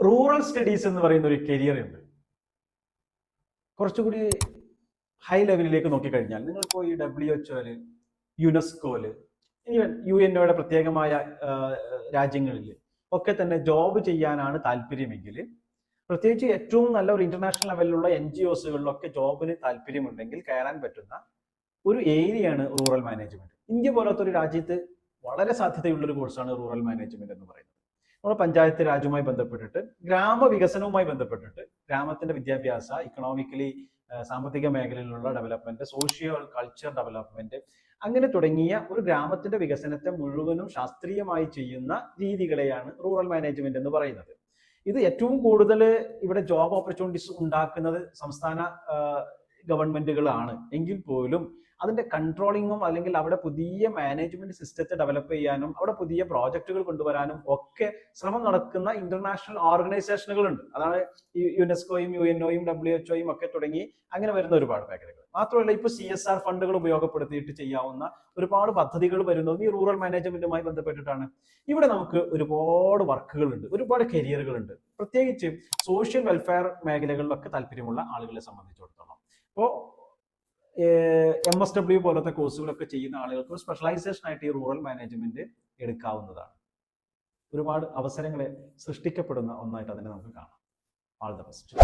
Rural studies എന്ന് പറയുന്ന ഒരു കരിയർ ഉണ്ട്. കുറച്ചുകൂടി ഹൈ ലെവലിലേക്ക് നോക്കിക്കഴിഞ്ഞാൽ നിങ്ങളിപ്പോൾ ഈ WHO, യുനെസ്കോയില്, ഈവൻ UNOയുടെ പ്രത്യേകമായ രാജ്യങ്ങളിൽ ഒക്കെ തന്നെ ജോബ് ചെയ്യാനാണ് താല്പര്യമെങ്കിൽ, പ്രത്യേകിച്ച് ഏറ്റവും നല്ല ഒരു ഇന്റർനാഷണൽ ലെവലിലുള്ള NGOsകളിലൊക്കെ ജോബിന് താല്പര്യമുണ്ടെങ്കിൽ കയറാൻ പറ്റുന്ന ഒരു ഏരിയയാണ് റൂറൽ മാനേജ്മെന്റ്. ഇന്ത്യ പോലത്തെ ഒരു രാജ്യത്ത് വളരെ സാധ്യതയുള്ള ഒരു കോഴ്സാണ് റൂറൽ മാനേജ്മെന്റ് എന്ന് പറയുന്നത്. നമ്മുടെ പഞ്ചായത്ത് രാജുമായി ബന്ധപ്പെട്ടിട്ട്, ഗ്രാമവികസനവുമായി ബന്ധപ്പെട്ടിട്ട്, ഗ്രാമത്തിന്റെ വിദ്യാഭ്യാസ, ഇക്കണോമിക്കലി സാമ്പത്തിക മേഖലയിലുള്ള ഡെവലപ്മെന്റ്, സോഷ്യോ കൾച്ചർ ഡെവലപ്മെന്റ്, അങ്ങനെ തുടങ്ങിയ ഒരു ഗ്രാമത്തിന്റെ വികസനത്തെ മുഴുവനും ശാസ്ത്രീയമായി ചെയ്യുന്ന രീതികളെയാണ് റൂറൽ മാനേജ്മെന്റ് എന്ന് പറയുന്നത്. ഇത് ഏറ്റവും കൂടുതൽ ഇവിടെ ജോബ് ഓപ്പർച്യൂണിറ്റീസ് ഉണ്ടാക്കുന്നത് സംസ്ഥാന ഗവൺമെന്റുകളാണ് എങ്കിൽ പോലും അതിന്റെ കൺട്രോളിങ്ങും അല്ലെങ്കിൽ അവിടെ പുതിയ മാനേജ്മെന്റ് സിസ്റ്റത്തെ ഡെവലപ്പ് ചെയ്യാനും അവിടെ പുതിയ പ്രോജക്റ്റുകൾ കൊണ്ടുവരാനും ഒക്കെ ശ്രമം നടക്കുന്ന ഇന്റർനാഷണൽ ഓർഗനൈസേഷനുകളുണ്ട്. അതാണ് ഈ യുനെസ്കോയും UNOയും WHO ഒക്കെ തുടങ്ങി അങ്ങനെ വരുന്ന ഒരുപാട് മേഖലകൾ. മാത്രമല്ല ഇപ്പൊ CSR ഫണ്ടുകൾ ഉപയോഗപ്പെടുത്തിയിട്ട് ചെയ്യാവുന്ന ഒരുപാട് പദ്ധതികൾ വരുന്നത് ഈ റൂറൽ മാനേജ്മെന്റുമായി ബന്ധപ്പെട്ടിട്ടാണ്. ഇവിടെ നമുക്ക് ഒരുപാട് വർക്കുകളുണ്ട്, ഒരുപാട് കരിയറുകളുണ്ട്, പ്രത്യേകിച്ച് സോഷ്യൽ വെൽഫെയർ മേഖലകളിലൊക്കെ താല്പര്യമുള്ള ആളുകളെ സംബന്ധിച്ചിടത്തോളം. ഇപ്പോൾ MSW പോലത്തെ കോഴ്സുകളൊക്കെ ചെയ്യുന്ന ആളുകൾക്ക് സ്പെഷ്യലൈസേഷൻ ആയിട്ട് ഈ റൂറൽ മാനേജ്മെന്റ് എടുക്കാവുന്നതാണ്. ഒരുപാട് അവസരങ്ങളെ സൃഷ്ടിക്കപ്പെടുന്ന ഒന്നായിട്ട് അതിനെ നമുക്ക് കാണാം. All the best.